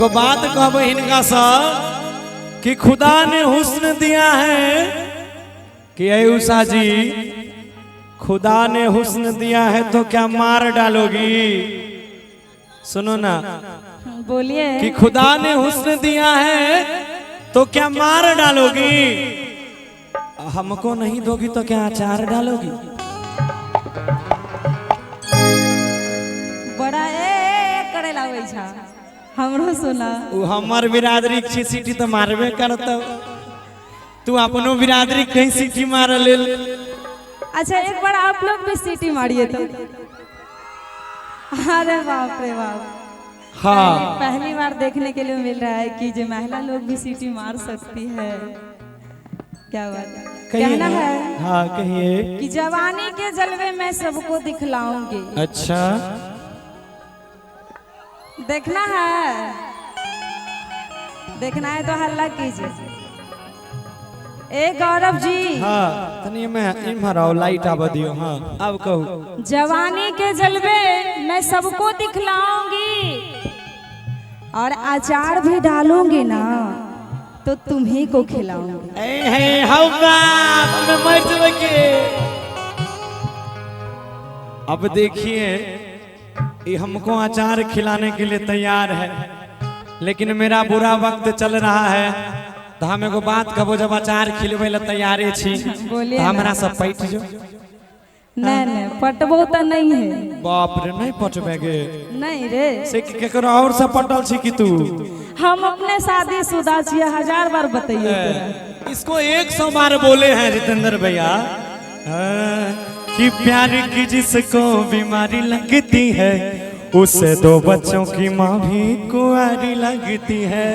तो बात कब इनका सा कि खुदा ने हुस्न दिया है कि उषा जी खुदा ने हुस्न दिया है तो क्या मार डालोगी। सुनो ना, बोलिए कि खुदा ने हुस्न दिया है तो क्या मार डालोगी, हमको नहीं दोगी तो क्या अचार डालोगी। बड़ा करे लागे छा हमरो सुना वो हमार बिरादरी की सीटी तो मारबे करता, तू अपनो बिरादरी कहीं सीटी मार ले। अच्छा एक बार आप लोग भी सीटी मारिए तो। अरे बाप रे बाप, हाँ पहली बार देखने के लिए मिल रहा है कि जो महिला लोग भी सीटी मार सकती है। क्या बात है, कहना है हाँ कहिए कि जवानी के जलवे में सबको दिखलाऊंगी। अच्छा देखना है तो हल्ला कीजिए। ए गौरव जी, हाँ तनी मैं इमहराओ लाइट आवा दियो। हाँ अब कहो। जवानी के जलवे मैं सबको दिखलाऊंगी और अचार भी डालूंगी ना तो तुम्ही को खिलाऊंगी। अब देखिए ये हमको अचार खिलाने के लिए तैयार है, लेकिन मेरा बुरा वक्त चल रहा है तो हम एगो बात कहो, जब अचार खिलवे ला तैयारे छी तो हमरा सब पैठ जो। नहीं पटबो तो नहीं है। बाप रे नहीं पटबेगे। नहीं रे से केकरो और से पटल छी कि तू। हम अपने शादीशुदा छिए, 1000 बार बताइए। इसको 100 बार बोले हैं जितेंद्र भैया कि प्यार की जिसको बीमारी लगती है उसे 2 बच्चों की माँ भी कुंवारी लगती है।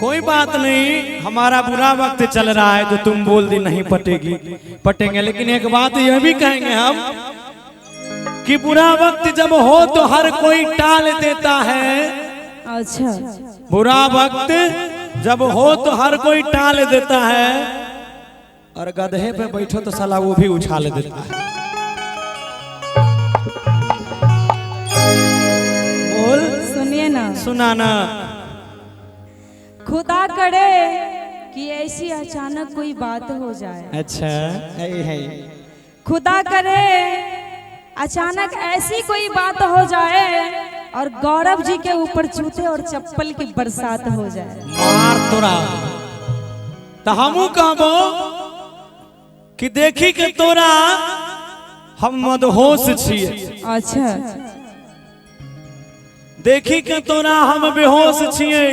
कोई बात नहीं, हमारा बुरा वक्त चल रहा है तो तुम बोल दी नहीं पटेंगे, लेकिन एक बात यह भी कहेंगे हम कि बुरा वक्त जब हो तो हर कोई टाल देता है। अच्छा, बुरा वक्त जब हो तो हर कोई टाल देता है और गधे पे बैठो तो साला वो भी उछाल देता है। बोल सुनिए ना, सुनाना। खुदा करे कि ऐसी अचानक कोई बात हो जाए। अच्छा है। खुदा करे अचानक ऐसी कोई बात हो जाए और गौरव जी के ऊपर जूते और चप्पल की बरसात हो जाए। मार तोरा तो हमू कहबो कि देखी के तोरा हम मदहोश छिए। अच्छा, देखी के तोरा हम बेहोश छिए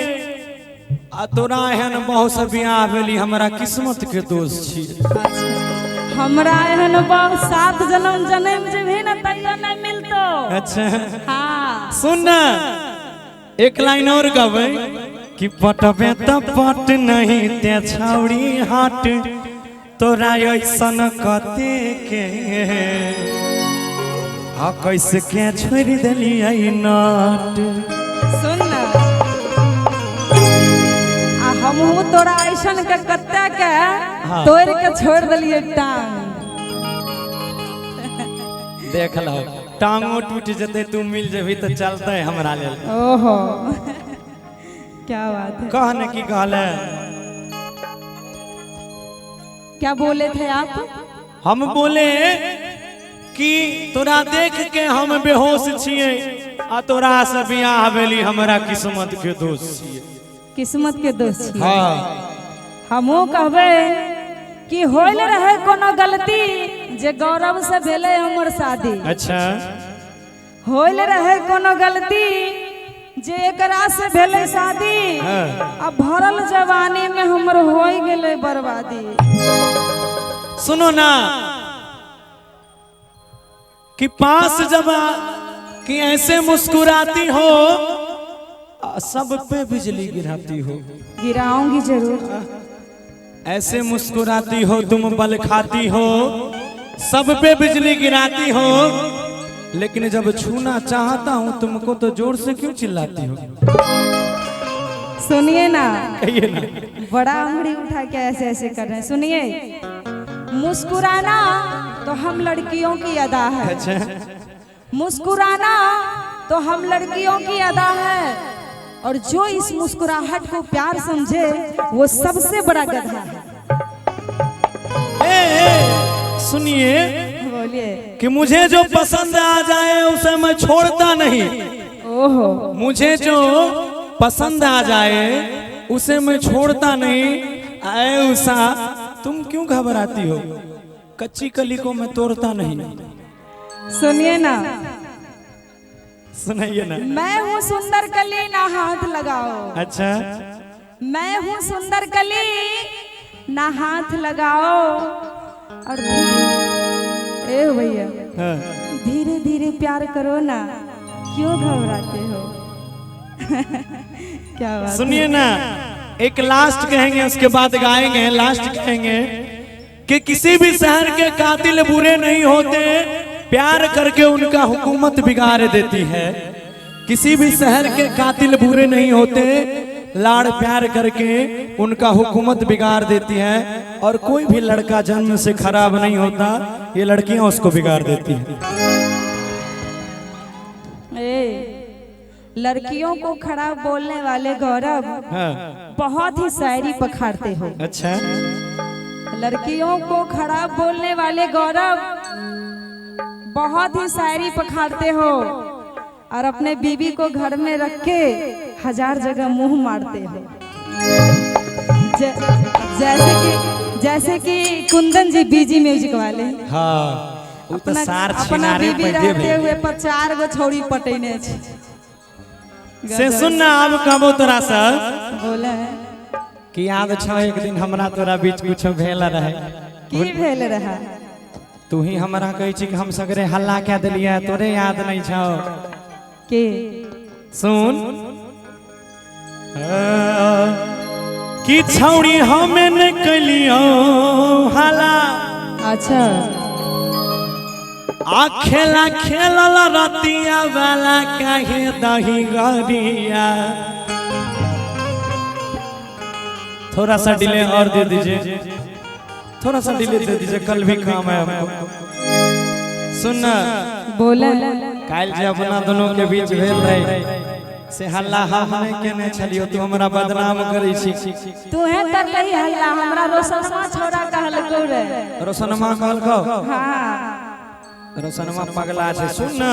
आ तोरा एहन बहुत से बियाह भेली, हमरा किस्मत के दोष छिए। हमरा एहन बहुत 7 जन्म जे भी न तैयो नहीं मिलतो। अच्छा हाँ सुन ना, एक लाइन और गावे कि पटबे त पट नहीं ते छाउड़ी हाट तोरा ऐसन कते के आ कैसे के छोड़ देली आई नाट। सुन ना, हमहू तोरा ऐसन के कत्ते के तोड़ के छोड़ दिलिए टांग। देख लो टांगो टूट जते तू मिल जेबी तो चलते हमरा ले। ओहो क्या बात है। कहने की कहले, क्या बोले थे आप। हम बोले कि तोरा देख के हम बेहोश छिए आ तोरा से बियाह भेली, हमरा किस्मत के दोष छिए। किस्मत के दोष छिए। हाँ हमहू कहबे कि होल रहे कोनो गलती जे गौरव से भेले हमर शादी। अच्छा, होल रहे कोनो गलती जे एकरा से भेले शादी। अब भरल जवानी में हमर होई गेले बर्बादी। सुनो ना कि पास जब कि ऐसे मुस्कुराती हो सब पे बिजली गिराती हो। गिराऊंगी जरूर। ऐसे मुस्कुराती हो तुम बल खाती हो, सब पे बिजली गिराती हो, लेकिन जब छूना चाहता हूँ तुमको तो जोर से क्यों चिल्लाती हो। सुनिए ना, कहिए ना। बड़ा उंगली उठा के ऐसे ऐसे कर रहे हैं। सुनिए, मुस्कुराना तो हम लड़कियों की अदा है। अच्छा, मुस्कुराना तो हम लड़कियों की अदा है, और जो इस मुस्कुराहट को प्यार समझे वो सबसे बड़ा गधा है। सुनिए, बोलिए कि मुझे जो पसंद आ जाए उसे मैं छोड़ता नहीं। ओहो, मुझे जो पसंद आ जाए उसे मैं छोड़ता नहीं। आए उषा, तुम क्यों घबराती हो? कच्ची कली को मैं तोड़ता नहीं। सुनिए ना, सुनाइए ना। मैं हूँ सुंदर कली ना हाथ लगाओ। अच्छा, मैं हूँ सुंदर कली ना हाथ लगाओ। और ए भैया, हाँ। धीरे धीरे प्यार करो ना, क्यों घबराते हो? क्या बात? सुनिए ना, एक लास्ट कहेंगे, उसके बाद गाएंगे। लास्ट कहेंगे कि किसी भी शहर के कातिल बुरे नहीं होते, प्यार करके उनका हुकूमत बिगाड़ देती है। किसी भी शहर के कातिल बुरे नहीं होते, लाड़ प्यार करके उनका हुकूमत बिगाड़ देती है। और कोई भी लड़का जन्म से खराब नहीं होता, ये लड़कियां उसको बिगाड़ देती हैं। लड़कियों को खराब बोलने वाले गौरव, हाँ। बहुत ही शायरी पखाड़ते हो। अच्छा, लड़कियों को खराब बोलने वाले गौरव बहुत ही शायरी पखाड़ते हो, और अपने बीवी को घर में रख के 1000 जगह मुंह मारते हो। जैसे कि कुंदन जी बीजी म्यूजिक वाले। हाँ, वो तो सार अपना छिनारे बीबी पैदे रहते भेल। हुए पर 4 गो छौड़ी पटेने छे। से सुनना, अब कहबो तोरा से बोले है कि याद छ एक दिन हमरा तोरा बीच कुछ भेल रहे। की भेल रहा? तू ही हमरा कहै छी कि हम सगरे हल्ला क्या दिलिया, तोरे याद नहीं छौ? के सुन, कि छौड़ी हमें न कलियो हल्ला। अच्छा, आ खेला खेलला रतिया वाला काहे दही गरिया। थोड़ा सा डिले और दे दीजिए, थोड़ा सा डिले दे दीजिए, कल भी काम है हमको। सुन, बोला काल जे अपना दोनों के बीच भेल रहे से हल्ला हम नहीं केने छलियो, तू हमरा बदनाम करै छी। तू है कर रही हल्ला, हमरा रोशनमा छोड़ा कहलको रे। रोशनमा कहलको? हां, रोशनमा पगला छे। सुन न,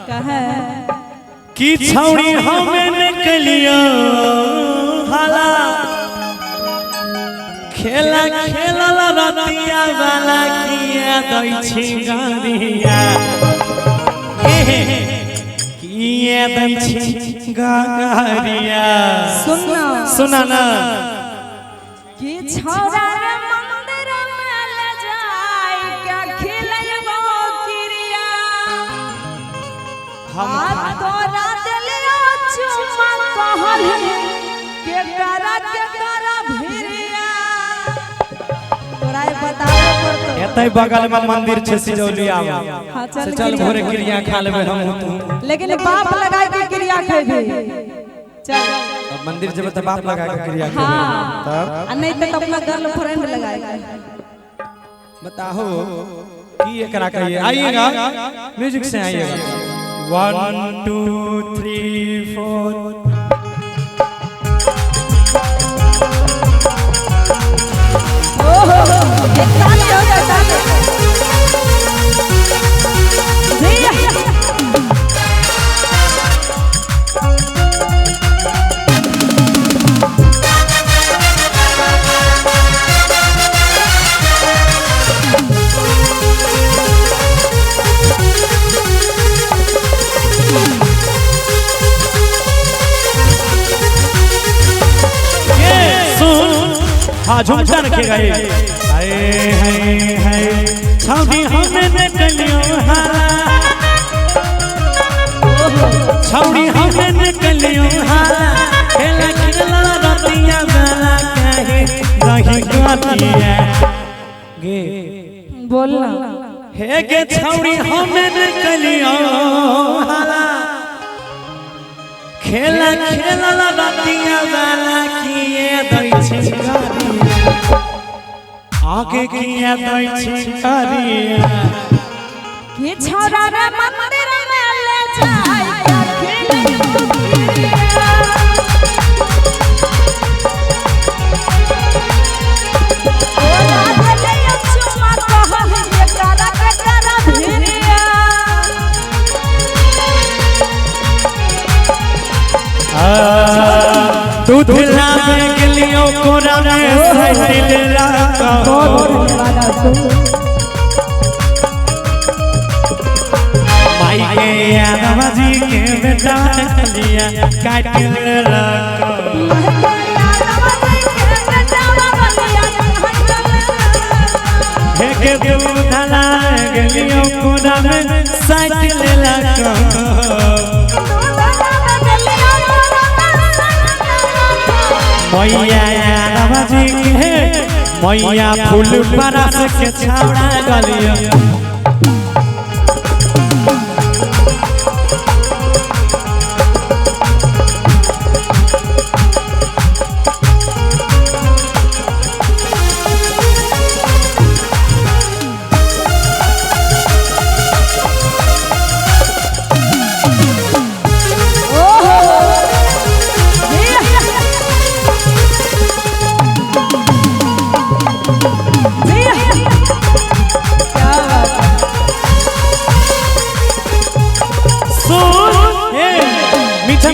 कहे कि छौड़ी हमें न कलियो हल्ला, खेला खेलला रतिया वाला किया दै छी गरिया। किया दै छी गरिया। सुना ना, कि छौड़ा रे मंदिर में ले जाय के खिलैबो किरिया। हम तोरा दिलियो चुमा कहली के करा भिरिया। तोरा बतावे पड़तो। एतै बगल में मंदिर छे सिजौली आवा। हाँ, से चल भोरे क्रिया खा लेबे हम तू। लेकिन बाप लगा के क्रिया खेबे। चल, अब मंदिर जेबे त बाप लगा के क्रिया खेबे। हाँ, तब आ नहीं तो अपना गर्लफ्रेंड लगाएगा। बताओ कि एकरा कहिए। आइएगा, म्यूजिक से आइएगा। 1 2 3 4। ओहो, कितना नहीं होगा ताने। हाँ, झुमका रखिएगा ये। हाय हाय हाय, छौड़ी हमें न कलियो हल्ला, छौड़ी हमें न कलियो हल्ला, खेला खेला रतिया वाला काहे दही गरिया। गे बोलना, हे गे छौड़ी हमें न कलियो हल्ला, खेला खेला रतिया वाला किए दै छी गरिया। आगे किए दै छी गरिया। कि छौड़ा रे मंदिर में ले जाय दूध लावे गलियों कोरा में साइकिल रखो। बहुत धन्यवाद आपको। माई के यादवा जी के बेटा लिया काटिल रखो। के दूध लावे गलियों कोरा में साइकिल रखो। मैया यादवा जी के मैया फूल बरस के छावड़ा गलिया।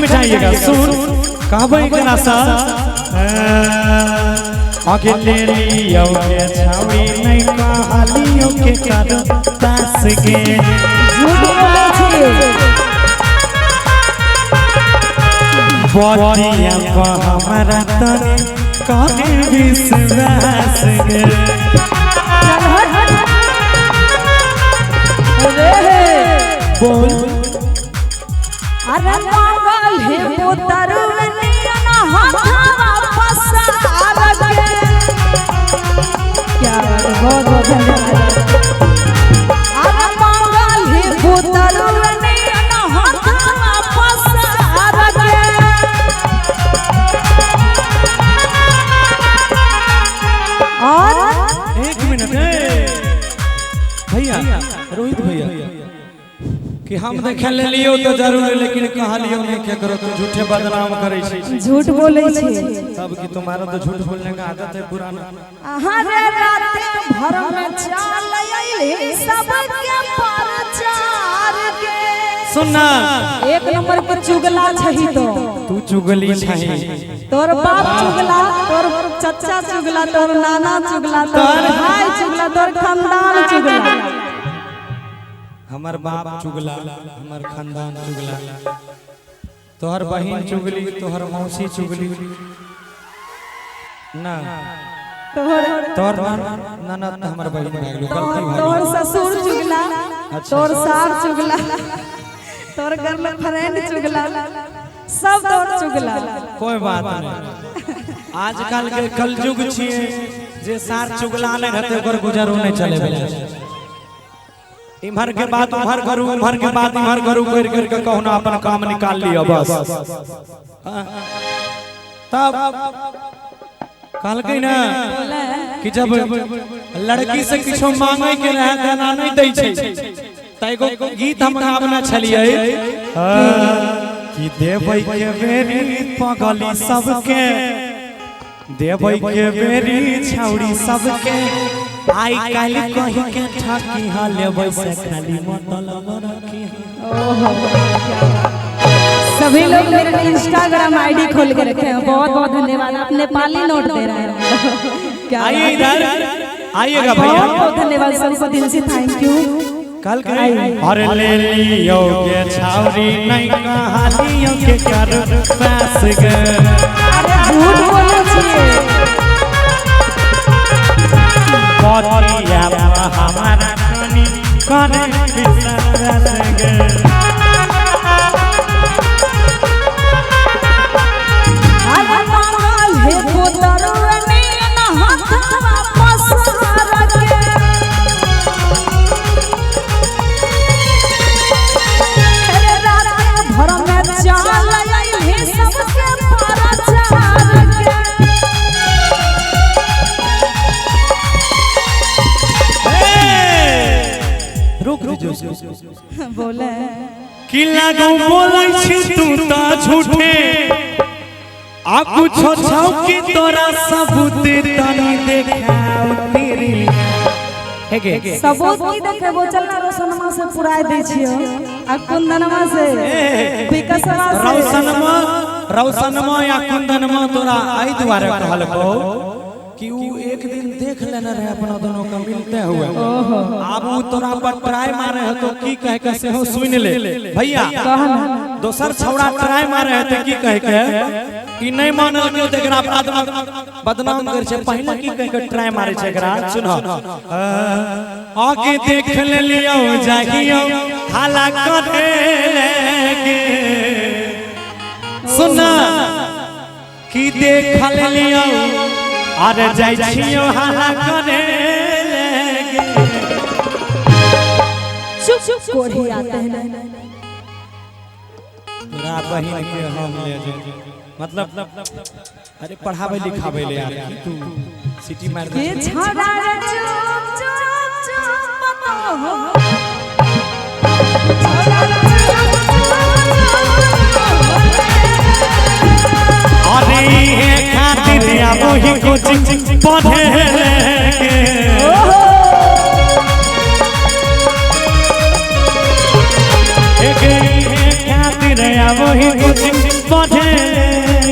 मिठाइएगा सुन कहबै के नासा अकेले लियो के छावड़ी नहीं कहलियो के कर पास गे। बतिया पर हमारा तने करे विश्वास गे। बोल अरे पागल है पुत्र नियन हाथवा पसार के। क्या बहुत बहुत धन्यवाद। अरे पागल है पुत्र नियन हाथवा पसार के। और एक मिनट भैया रोहित भैया कि हम देखे ले लियो तो जरूर लेकिन कहलियो नहीं क्या करो तो झूठे बदनाम करे छी। झूठ बोले छी सब की तुम्हारा तो झूठ बोलने का आदत है पुराना। हरे रात भर में चाल आइले सबके प्रचार के। सुनना एक नंबर के चुगला छही तो तू चुगली छही। तोर बाप चुगला, तोर चाचा चुगला, तोर नाना चुगला, तोर भाई चुगला, तोर खानदान चुगला। हमार बाप चुगला, हमार खानदान चुगला, तोहर बहन चुगली, तोहर मौसी चुगली ना, तोहर ननद हमार बहन भाग लो गलती भाग। तोहर ससुर चुगला, तोर सार चुगला, तोर गर्लफ्रेंड चुगला, सब तोर चुगला। कोई बात नहीं, आजकल के कलयुग छिए जे सार चुगला नहीं रहते ओकर गुजरो नहीं चले बेला। इमहर के बात उमहर करू, उमहर के बात इमहर करू कर करके कहना अपन काम निकाल लिया बस। तब कल के ना कि जब लड़की से किछो मांगे के रहे देना नहीं दै छै त एगो गीत हम गावना छलिए कि देबै के बेरी पगली सबके, देबै के बेरी छौड़ी सबके, आई काल कहि के ठकी हा लेबै से खाली मतलब रखी। सभी लोग मेरे इंस्टाग्राम आईडी खोल के रखे हैं। बहुत बहुत धन्यवाद। आप नेपाली नोट दे रहे हैं। क्या आइए इधर आइएगा भैया। बहुत बहुत धन्यवाद सबको दिल से थैंक यू। कल अरे ले लियो के छौरी नहीं कहालियो के कर पास गे। अरे झूठ बोले छिए। बतिया हमारा कनी करे विश्वास गे। अरे पागल है पुत्र नियन हाथवा पसार के। अरे रात भर में चाल आइले सबके प्रचार के। रुक जो बोले कि लागो बोलै छी तू त झूठे आ कुछो छौ कि तोरा सबूत तनी देखाओ तेरी है के सबूत की देखे वो चलना रोशनमा से पुराय दे छियो आ कुंदनमा से विकसवा से रोशनमा रौशनमा या कुंदनमा तोरा आई द्वारे कहल को कि वो एक दिन देख लेना रहे अपना दोनों का मिलते हुए। अब वो तोरा पर ट्राई मारे है तो की कह के से हो सुन ले भैया। दोसर छौड़ा ट्राई मारे है तो की कह के कि नहीं मानल के तेकरा बदनाम कर छे। पहले की कह के ट्राई मारे छे एकरा सुनो। आके देख ले लियो जागियो हाला करे के सुना कि देख ले लियो अरे जाय छियो हाला करे लेगे। चुप चुप कोढ़ी आते हैं तोरा बहिन के हम ले जे मतलब अरे पढ़ावे लिखावे ले यार तू सिटी मार दे। ये छौड़ा रे चुप चुप चुप बताओ हो छौड़ा रे अरे खातिर आबो ही कोचिंग पढ़े के एक खातिर आबो ही कोचिंग पढ़े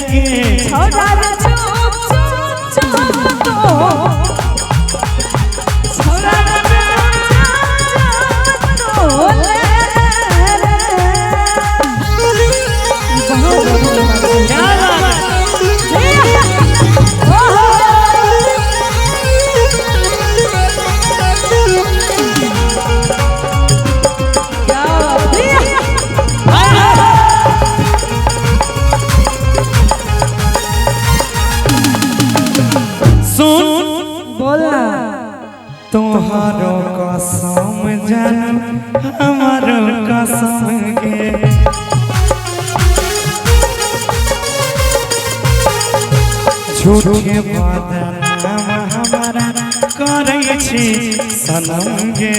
के छौड़ा रे चुप चुप चुप तो छौड़ा रे चुप चुप तो तोहारो कसम जान हमारो कसम के झूठे बदनाम हमारा करै छी सनम गे।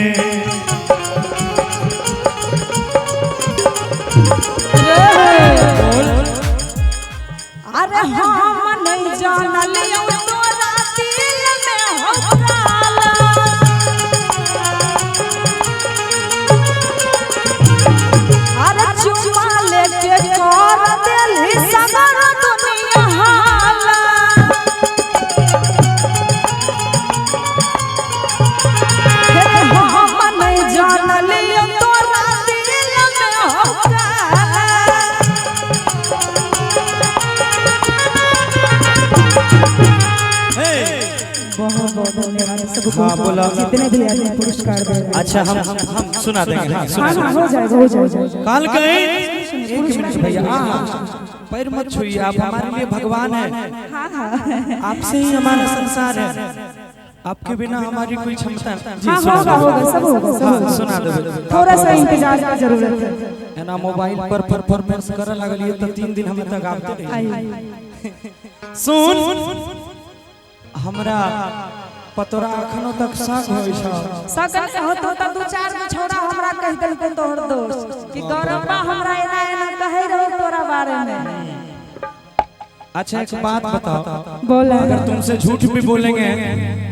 अरे हम नहीं जानलियो तोरा दिल में हो काला। अरे चुमा लेके कर दिल सगर दुनिया हाला। हम नहीं जानलियो तोरा दिल में हो काला। बहुत बहुत धन्यवाद सबको। हाँ बोला जितने भी आदमी पुरस्कार दे रहे हैं। अच्छा हम सुना देंगे। हाँ सुना हाँ हो जाएगा हो जाएगा। काल गए एक मिनट भैया पैर मत छुइए आप हमारे लिए भगवान है। हाँ हाँ आपसे ही हमारा संसार है आपके बिना हमारी कोई क्षमता नहीं। हाँ होगा होगा सब होगा सब होगा। सुना दो थोड़ा सा इंतजार की जरूरत है ना। मोबाइल पर परफॉर्मेंस करे लगलिए तो 3 दिन हम तक आते रहिए। सुन हमरा पतोरा अखनो तक शक होई छ। सकल हो तो दू चार गो छौड़ा हमरा कह देल को तोहर दोस्त कि गौरवबा हमरा एना एना कहे रहो तोरा बारे में। अच्छा एक बात बताओ बोला अगर तुमसे झूठ भी बोलेंगे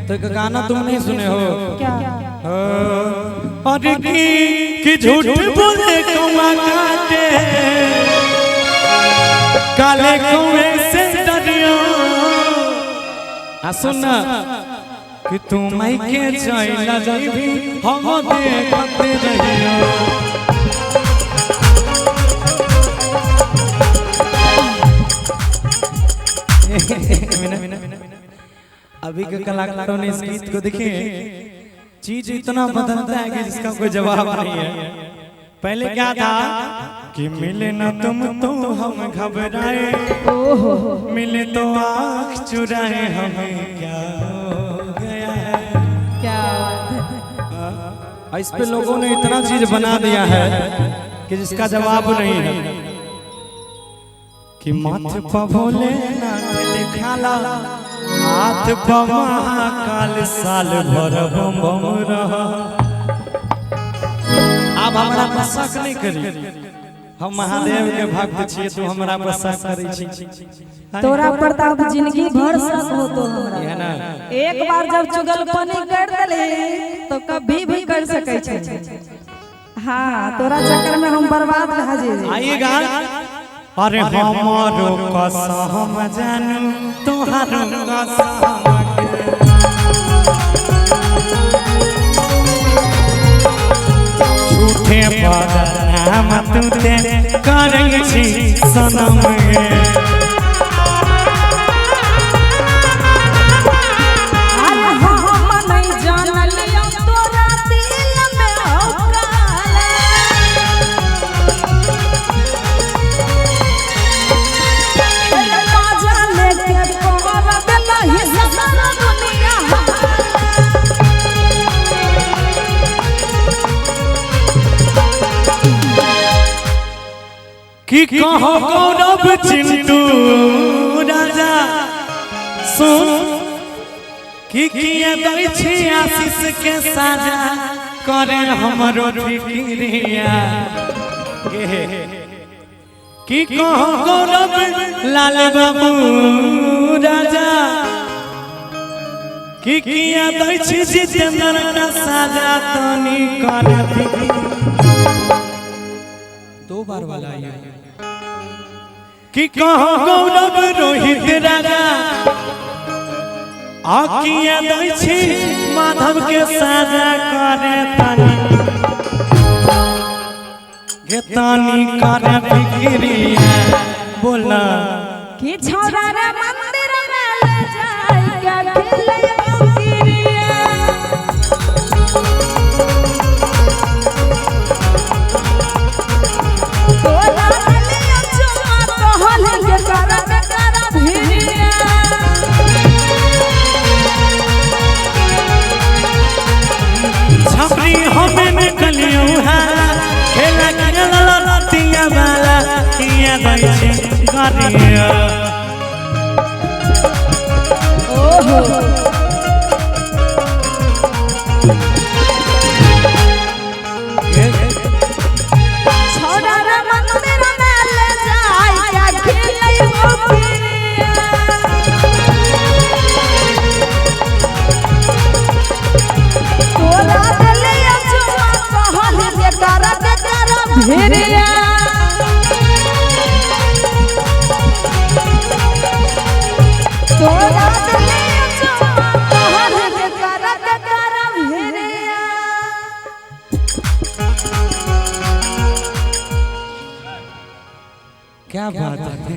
तो एक गाना तुम नहीं सुने हो क्या? अरे कि झूठ बोले कौआ काटे काले कौए से डरियो। सुन कि तुम के चला जाबी हम देखते रहियो। अभी के कलाकारों ने इस गीत को देखे चीज इतना बदलता है कि जिसका कोई जवाब नहीं है। पहले क्या था कि मिले ना तुम तो हम घबराए मिले तो आँख चुराए हमें क्या हो गया है। क्या इस पे लोगों ने इतना चीज बना दिया है कि जिसका जवाब नहीं है। कि माथे पर भोलेनाथ लिखाला हाथ पर महाकाल साल भर बम बम रहा। अब हमरा पर शक नहीं करी हम महादेव के भक्त छिए तू हमरा पर शक करै छी। तोरा पर त अब जिंदगी भर शक हो तो हमरा है ना। एक बार जब चुगलपनी कर देले तो कभी भी कर सकै छै। हाँ तोरा चक्कर में हम बर्बाद रह जाए। आइएगा अरे हमारो कसम जानू तोहारो कसम झूठे बदनाम तुते करै छी सनम गे कि कहो गौरव चिंटू राजा सुन कि किए दै छी आशीष के साजा करे हमरो फिक्रिया कि कहो गौरव लाल बाबू राजा कि किए दै छी जितेंद्र का साजा तनी करे फिक्रिया दो बार वाला ये कि कहो गौरव रोहित राजा आकिया दै छी माधव के साजा करे तनी गे तनी करे फिक्रिया बोला कि छोरा रे मंदिर में ले जाई के खेले फिक्रिया छपरी हमें निकलियो है खेला खेला लतिया वाला किया दै छी गरिया ओहो छोरा रे मंदिर में ले जाई के खेले फिक्रिया तोरा दलिया चुमा कहल के करा भिरिया तोरा दलिया चुमा कहल के करा भिरिया क्या बात है।